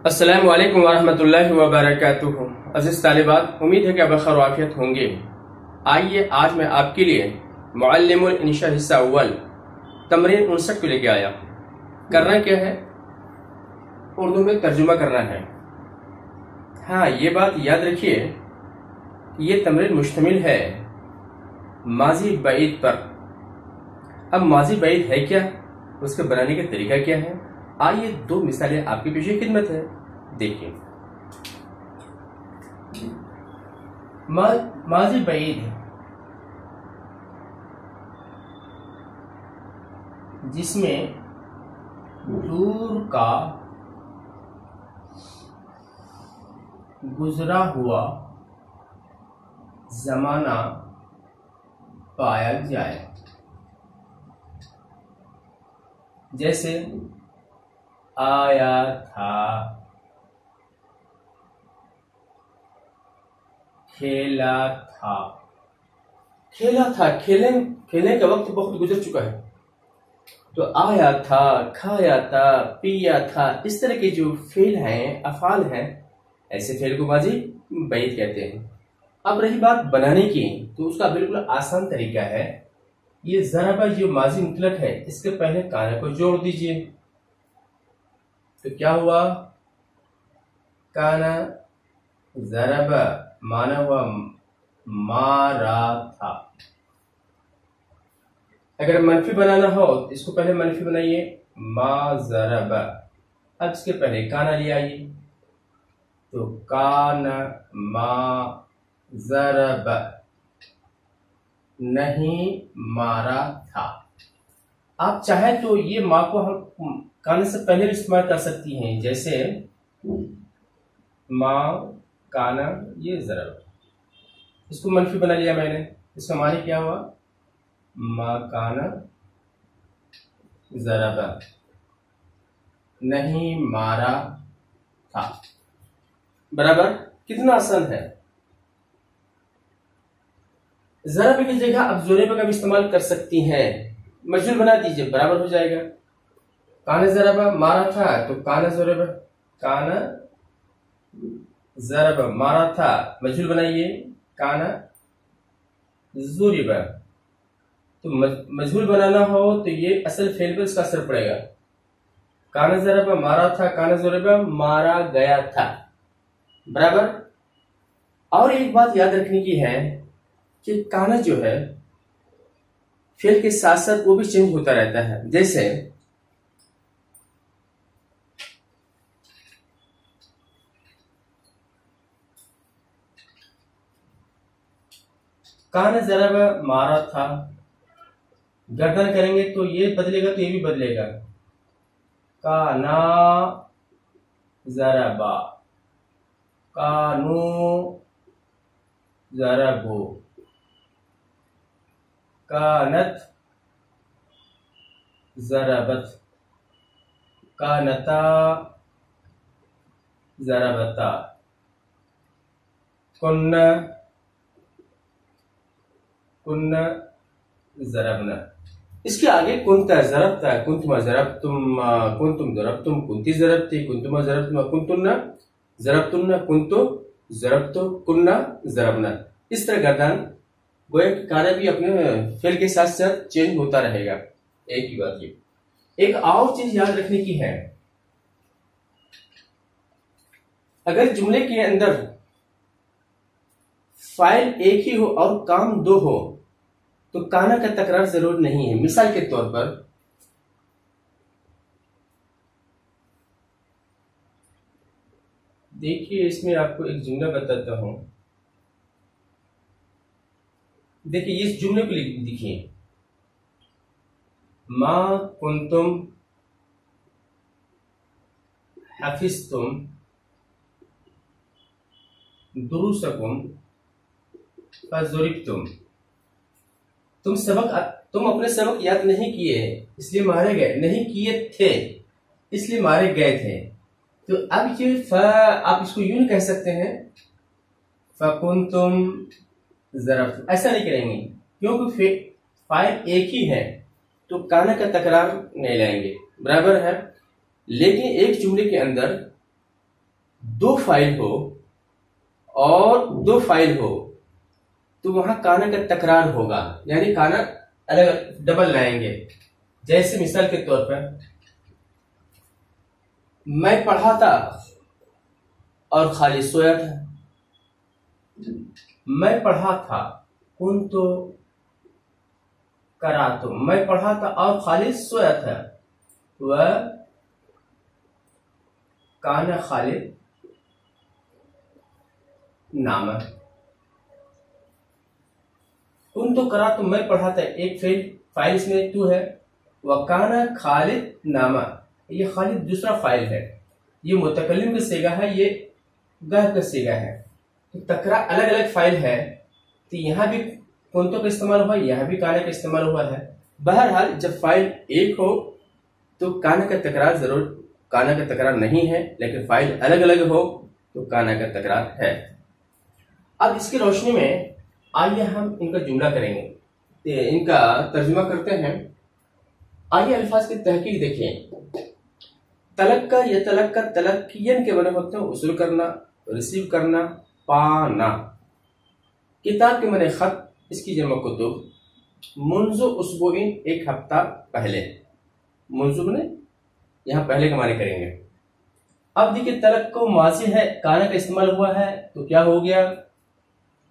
अस्सलामु अलैकुम वरहमतुल्लाहि वबरकातुहू। अज़ीज़ तालिबात, उम्मीद है कि आप खैर आफियत होंगे। आइए आज मैं आपके लिए मुअल्लिमुल इंशा हिस्सा अव्वल तमरीन 59 को लेके आया। करना क्या है, उर्दू में तर्जुमा करना है। हाँ, ये बात याद रखिए, ये तमरीन मुश्तमिल है माजी बईद पर। अब माजी बईद है क्या, उसके बनाने का तरीका क्या है, आइए दो मिसालें आपके पीछे खिदमत है, देखिए। माजी बईद जिसमें दूर का गुजरा हुआ जमाना पाया जाए। जैसे आया था, खेला था। खेला था, खेलने का वक्त बहुत गुजर चुका है, तो आया था, खाया था, पिया था, इस तरह के जो फेल हैं, अफाल हैं, ऐसे फेल को माजी बईद कहते हैं। अब रही बात बनाने की, तो उसका बिल्कुल आसान तरीका है। ये ज़रबा जो माजी मुतलक है, इसके पहले काना को जोड़ दीजिए, तो क्या हुआ, काना ज़रबा माना हुआ मारा था। अगर मनफी बनाना हो तो इसको पहले मनफी बनाइए, मा ज़रबा। अब इसके पहले काना ले आइए, तो काना मा ज़रबा, नहीं मारा था। आप चाहे तो ये माँ को हम काना से पहले भी इस्तेमाल कर सकती हैं, जैसे माँ काना, ये ज़रब, इसको मनफी बना लिया मैंने, इसका मानी क्या हुआ, माँ काना ज़रबा, नहीं मारा था। बराबर, कितना आसान है। ज़रब की जगह आप ज़ुरेबा का भी इस्तेमाल कर सकती हैं, मजहूल बना दीजिए, बराबर हो जाएगा। काना ज़रबा मारा था, तो काना ज़ुरेबा, काना ज़रबा मारा था, मजहूल बनाइए, काना ज़ुरिबा। तो मजहूल बनाना हो तो ये असल फेल पर इसका असर पड़ेगा। काना ज़रबा मारा था, काना ज़ुरिबा मारा गया था। बराबर। और एक बात याद रखने की है कि काना जो है फेल के साथ साथ वो भी चेंज होता रहता है। जैसे काना ज़रबा मारा था, गर्दन करेंगे तो ये बदलेगा, तो ये भी बदलेगा, काना ज़रबा, कानू ज़रबो, कानत ज़रबत, कानता ज़रबता, कुन्ना कुन्ना ज़रबना। इसके आगे कुंता ज़रबता, कुंतुमा ज़रबतुम, कुंतुम ज़रबतुम, कुंती ज़रबती, कुंतुमा ज़रबतुम, कुंतुन्ना ज़रबतुन्ना, कुंतु ज़रबतु, कुन्ना ज़रबना। इस तरह गर्दन गोया काना भी अपने फेल के साथ साथ चेंज होता रहेगा। एक ही बात ये। एक और चीज याद रखने की है, अगर जुमले के अंदर फाइल एक ही हो और काम दो हो, तो काना का तकरार जरूर नहीं है। मिसाल के तौर पर देखिए, इसमें आपको एक जुमला बताता हूं। देखिए, इस जुमले को लिखिए, मा कुंतुम हफिज़तुम दुरूसकुम फज़ुरिबतुम। तुम अपने सबक याद नहीं किए इसलिए मारे गए, नहीं किए थे इसलिए मारे गए थे। तो अब ये आप इसको यूं कह सकते हैं, फकुंतुम ज़रबतुम, ऐसा नहीं करेंगे क्योंकि फाइल एक ही है, तो काना का तकरार नहीं लाएंगे। बराबर है। लेकिन एक जुमले के अंदर दो फाइल हो और दो फाइल हो तो वहां काना का तकरार होगा, यानी काना अलग डबल लाएंगे। जैसे मिसाल के तौर पर मैं पढ़ा था और खालिद सोया था। मैं पढ़ा था कुंतु करातु, मैं पढ़ा था और खालिद सोया था। वह काना खालिद नामा। कुंतु करातु मैं पढ़ा था, एक फाइल इसमें तू है। वह काना खालिद नामा, ये खालिद दूसरा फाइल है। ये मुतकल्लिम का सीगा है, ये गायब का सीगा है। तो तकरार अलग अलग फाइल है, तो यहाँ भी कुंतु का इस्तेमाल हुआ, यहाँ भी काना का इस्तेमाल हुआ है। बहरहाल जब फाइल एक हो तो काना का तकरार जरूर, काना का तकरार नहीं है, लेकिन फाइल अलग अलग हो तो काना का तकरार है। अब इसकी रोशनी में आइए हम इनका जुमला करेंगे, इनका तर्जुमा करते हैं। आइए अल्फाज की तहकीक देखें। तलक्का या तलक्का तलक्कियन के बने होते हैं वसूल करना, रिसीव करना, पाना। किताब के माने खत, इसकी जमा कुतुब। मुंजो उसबुइन, एक हफ्ता पहले। मुंजो ने यहाँ पहले के माने करेंगे। अब देखिए तलक्को माजी है, काना का इस्तेमाल हुआ है तो क्या हो गया,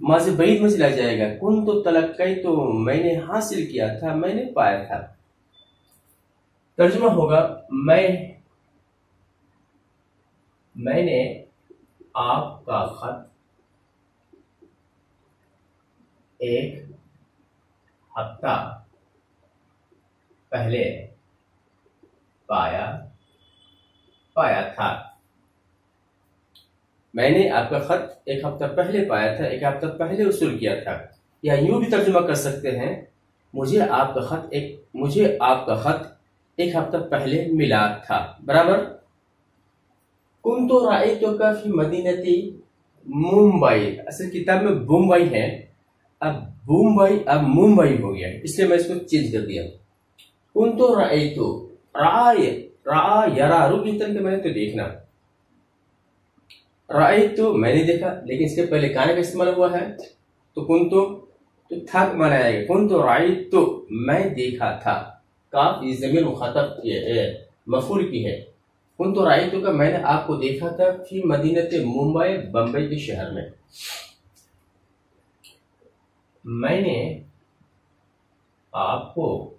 माजी बैद में चला जाएगा। कुन तो तलक्कई, तो मैंने हासिल किया था, मैंने पाया था। तर्जुमा होगा मैंने आपका खत एक हफ्ता पहले पाया था। मैंने आपका खत एक हफ्ता पहले पाया था, एक हफ्ता पहले वसूल किया था। या यूं भी तर्जुमा कर सकते हैं, मुझे आपका खत एक हफ्ता पहले मिला था, बराबर। कुंतु राअयतुका फी मदीनती मुंबई, असल किताब में मुंबई है, अब मुंबई हो गया, इसलिए मैं इसको चेंज कर दिया। कुंतु राअयतु, रा यरा, रुक के मैंने तो देखना। राअयतु मैंने देखा, लेकिन इसके पहले काना का इस्तेमाल हुआ है तो कुंतु तो था माना जाएगा। कुंतु राअयतु, मैं देखा था। काफ ये ज़मीर मुखातब मफूल की है। कुंतु राअयतु का मैंने आपको देखा था, फी मदीनते मुंबई, बंबई के शहर में। मैंने आपको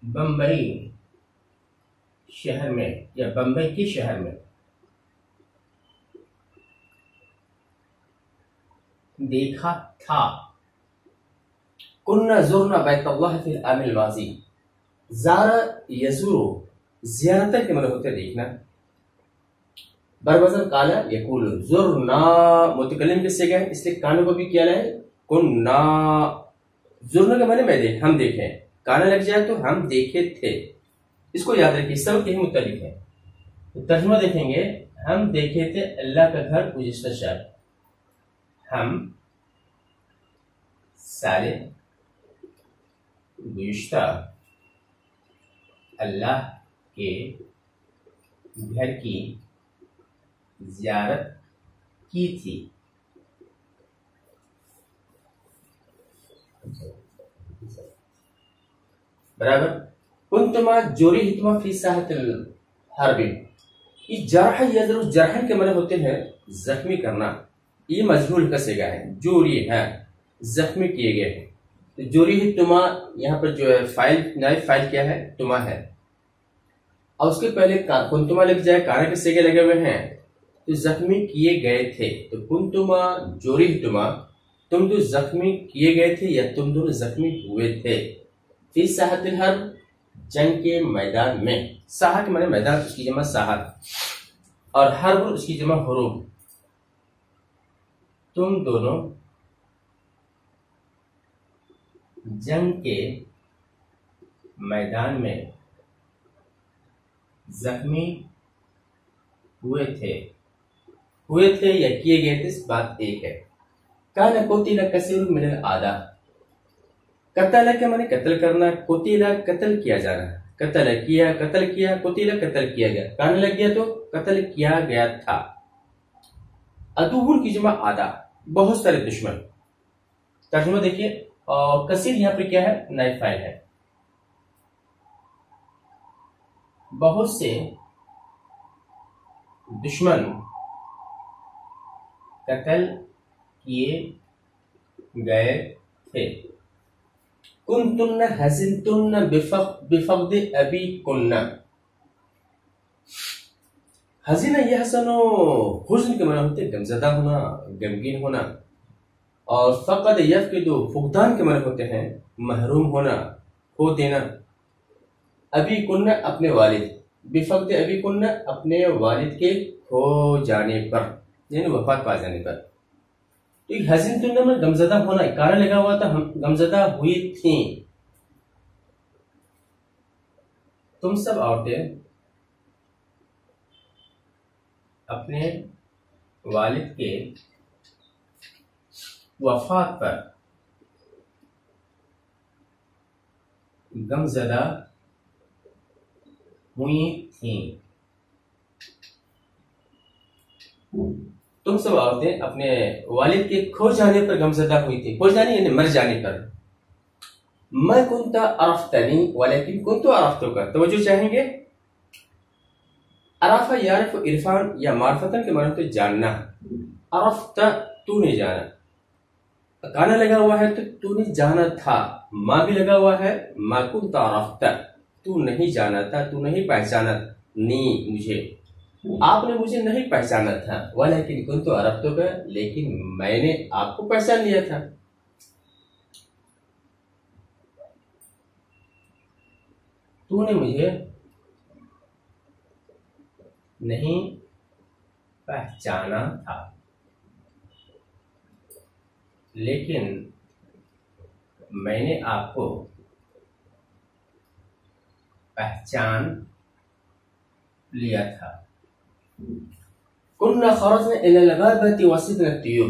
बंबई शहर में या बंबई के शहर में देखा था। कुन्ना ज़ुरना बैतुल्लाह फिल आमिल माज़ी, ज़ारा यज़ुरु, ज़ियारत के मतलब होते हैं देखना। बरवज़न काला यकूल, ज़ुरना मुतकल्लिम किससे गए, इसलिए कानों को भी किया है कुन्ना। ज़ुरना के माने हम देखें, काना लग जाए तो हम देखे थे। इसको याद रखिए, सब यही मुतालिक है। तो तर्जुमा देखेंगे, हम देखे थे अल्लाह का घर गुज़िश्ता शब। हम साले गुज़िश्ता अल्लाह के घर की ज़ियारत की थी। बराबर। कुंतुमा जुरिहतुमा फी साहतिल हर्बी, ये जरह यजरु, जरह के माने होते हैं जख्मी करना। ये मजहूल का सिगा है, जोरी है, जख्मी किए गए। तो जुरिहतुमा यहाँ पर जो है फाइल, नाइब फाइल क्या है, तुमा है, और उसके पहले कुंतुमा लग जाए, काना के सिगे लगे हुए हैं, तो जख्मी किए गए थे। तो कुंतुमा जुरिहतुमा, तुम दो जख्मी किए गए थे या तुम दोनों जख्मी हुए थे। फी साहतिल हर्ब, जंग के मैदान में। साहा के माने मैदान, उसकी जमा साहत, और हर्ब उसकी जमा हुरूब। तुम दोनों जंग के मैदान में जख्मी हुए थे या किए गए थे, इस बात एक है। काना कुतिला कसीरुन मिनल आदा, कतल के माने कत्ल करना, कुतिला कत्ल किया जाना, कत्ल किया, कुतिला कत्ल किया गया, कान लग गया तो कत्ल किया गया था। अदुहुन की जमा आदा, बहुत सारे दुश्मन। तर्जुमा देखिए, और कसीर यहाँ पे क्या है, नाइब फाइल है। बहुत से दुश्मन कत्ल किए गए थे। कुन्तुन्न हज़िनतुन्न बिफक़्दि अबीकुन्न। हज़िना ये हसनो हुज़्न के माने होते हैं गमज़दा होना, गमगीन होना, और फ़क़द यफ़क़िदु फुक़दान के माने होते हैं महरूम होना, खो देना। अबीकुन्न अपने वालिद, बिफक़्दि अबीकुन्न अपने वालिद के खो जाने पर, यानी वफ़ात पा जाने पर। तो हज़िनतुन्न में गमज़दा होना, कारण लगा हुआ था, हम गमज़दा हुई थी। तुम सब औरतें अपने वालिद के वफात पर गमज़दा हुई थी। तुम सब औरतें अपने वालिद के खो जाने पर गमज़दा हुई थी। खो जाने यानी मर जाने पर। मैं कुंता अरफ्तनी वलेकिन कुंतु अरफ्तुका, तवज्जो चाहेंगे। अरफा यारिफ इरफान या मार्फतन के माने तो जानना। अरफ्ता तू नहीं जाना, काना लगा हुआ है तो तूने जाना था, माँ भी लगा हुआ है, मा कुंता अरफ्ता तू नहीं जाना था, तू नहीं पहचाना नी मुझे, आपने मुझे नहीं पहचाना था। वलेकिन कुंतु अरफ्तुका, लेकिन मैंने आपको पहचान लिया था। तूने मुझे नहीं पहचाना था, लेकिन मैंने आपको पहचान लिया था। कुन्ना खरजना इला लगाबती वसिदना तुयूर।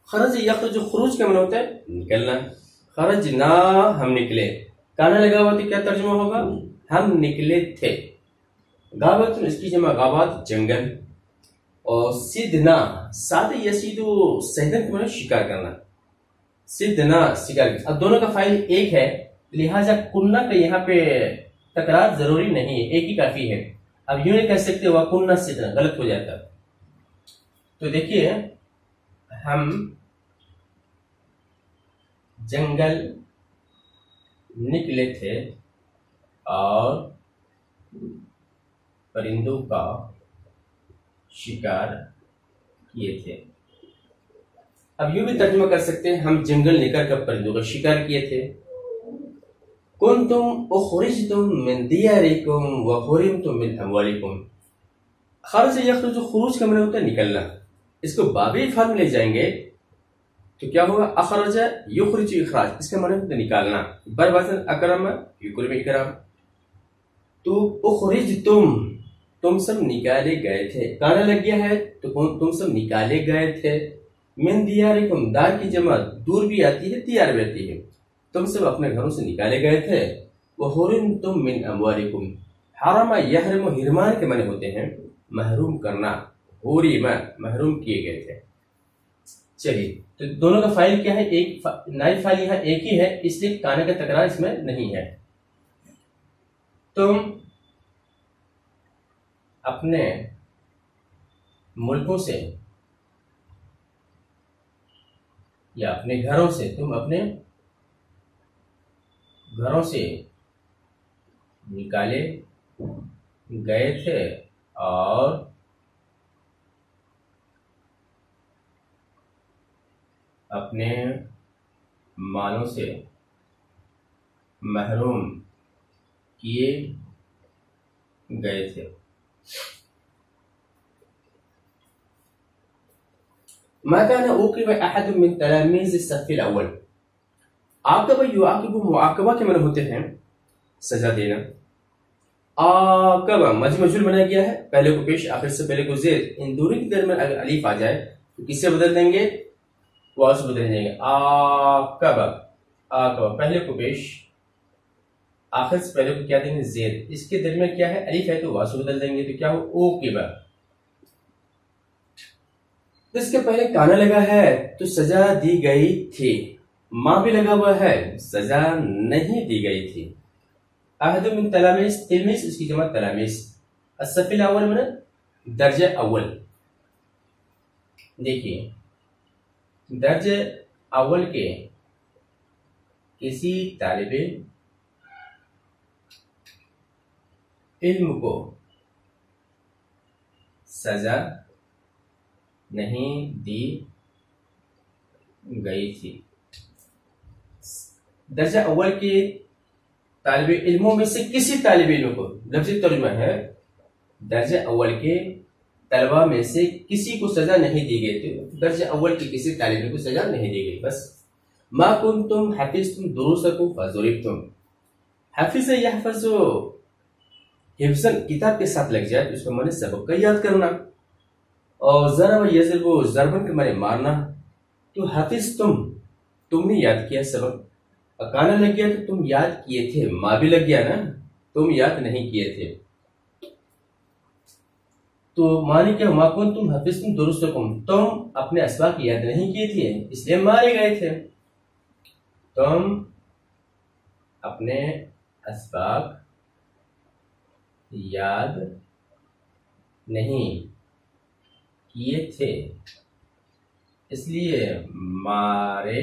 खरज यखरुजु, खुरूज का मतलब होता है निकलना। खरजना हम निकले, काना लगा हुआ तो क्या तर्जुमा होगा, हम निकले थे। गाबत इसकी जमा गाबात जंगल, और सिदना साद यसीदु सहदन के मतलब शिकार करना। सिदना शिकार। अब दोनों का फाइल एक है, लिहाजा कुन्ना का यहाँ पे तकरार जरूरी नहीं है, एक ही काफी है। अब यूं नहीं कह सकते वह कुन्ना सिदना, गलत हो जाता। तो देखिए, हम जंगल निकले थे और परिंदों का शिकार किए थे। अब यूं भी तर्जुमा कर सकते हैं, हम जंगल निकल कर परिंदों का शिकार किए थे। कुंतुम उखरिजतुम मिन दियारिकुम व हुरिमतुम मिन अमवालिकुम। खरज यखरुजु, खुरूज का मतलब होता है निकलना। इसको बाबी फाल में ले जाएंगे तो क्या होगा, अखरजा युखरिजु इखराज, इसका मतलब होता है निकालना। बरवज़न अकरम युकरिम इकराम। तो उखरिजतुम, तुम सब निकाले गए थे, काना लग गया है तो तुम सब निकाले गए थे। मिन दियारिकुम, दार की जमा दूर भी आती है, दियार भी आती है। तुम सब अपने घरों से निकाले गए थे। वह हुरिमतुम मिन अमवालिकुम। हरमा यहरमु, हिरमान के माने होते हैं महरूम करना। हुरिमा, महरूम किए गए थे। चलिए, तो दोनों का फाइल क्या है, एक नाइब फाइल यहाँ एक ही है, इसलिए काना का तकरार इसमें नहीं है। तुम अपने मुल्कों से या अपने घरों से, तुम अपने घरों से निकाले गए थे और अपने मालों से महरूम किए गए थे। मा काना उक़िबा अहद मिन तलामीज़ अस्सफ़ अल-अव्वल। आक़बा युआक़िबु, मुआक़बा के माने होते हैं सजा देना। आक़बा मजमूल बनाया गया है, पहले को पेश आखिर से पहले को ज़ेर, इन दोनों के दरमियान अगर अलीफ आ जाए तो किससे बदल देंगे, वाव से बदल जाएंगे। आक़बा, आक़बा पहले को पेश आखिर से पहले को क्या देंगे जेर, इसके दरमियान क्या है अलिफ है तो वासु बदल देंगे तो क्या हो ओ के बाद। तो इसके पहले काना लगा है तो सजा दी गई थी, माँ भी लगा हुआ है सजा नहीं दी गई थी। अहद मिन तलामिस, तिलमिस इसकी जमा तलामिस। असफिल अव्वल में दर्जे अव्वल। देखिए दर्जे अव्वल के किसी तालिबे इल्म को सजा नहीं दी गई थी। दर्जा अव्वल के तालिबे इल्मों में से किसी तालिबे इल्म को, लफ्ज़ी तर्जुमा है, दर्जा अव्वल के तलबा में से किसी को सजा नहीं दी गई थी। दर्जा अव्वल के किसी तालिबे को सजा नहीं दी गई। बस मा कुंतुम हफिज़्तुम दुरूसकुम फज़ुरिबतुम। हफिज़ यहफ़ज़ु हिफ्ज़न किताब के साथ लग जाए तो उसका माने सबक का याद करना, और ज़रब यज़रिबु ज़रबन के माने मारना। तो हफिज़ तुमने याद किया सबक, अकाना लग गया तो तुम याद किए थे, माँ भी लग गया ना, तुम याद नहीं किए थे। तो माने क्या माकुन तुम हफिज़तुम दुरुस्तकुम, तुम अपने असबाक याद नहीं किए थे इसलिए मारे गए थे। तुम अपने असबाक याद नहीं किए थे इसलिए मारे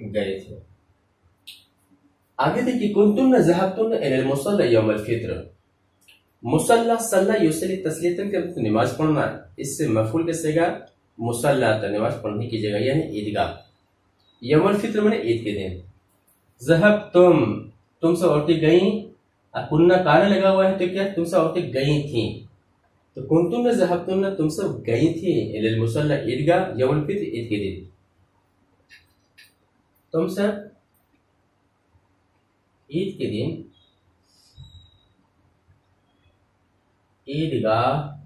गए थे। आगे देखिए कुंतुम ज़हबतुन इलल मुसल्ला यौमल फित्र। मुसल्ला सल्ला युसल्ली तस्लीतन का तो नमाज पढ़ना, इससे मफूल के सेगा मुसल्ला तो नमाज पढ़ने की जगह यानी ईदगाह। यौमल फित्र माने ईद के दिन। ज़हब तुम सब औरतें गई, कुन्ना काना लगा हुआ है तो क्या तुम सब औरतें गई थी। तो कुंतुम ज़हबतुन तुम सब गई थी इलल मुसल्ला ईदगाह यौमल फित्र ईद के दिन। तुम सब ईद के दिन ईदगाह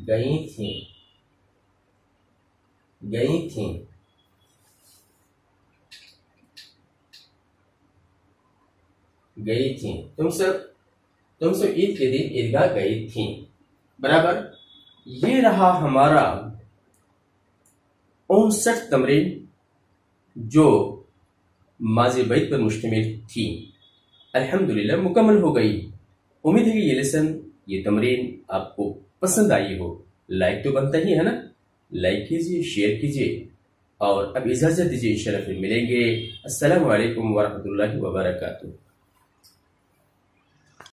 गई थी तुम सब ईद के दिन ईदगाह गई थी। बराबर। ये रहा हमारा 59 तमरीन जो माज़ी बैत पर मुश्तमिल थी। अल्हम्दुलिल्लाह मुकम्मल हो गई। उम्मीद है कि ये लेसन, ये तमरीन आपको पसंद आई हो। लाइक तो बनता ही है ना, लाइक कीजिए, शेयर कीजिए, और अब इजाजत दीजिए, इंशाअल्लाह फिर मिलेंगे। अस्सलामु अलैकुम वरहमतुल्लाहि वबरकातुहू।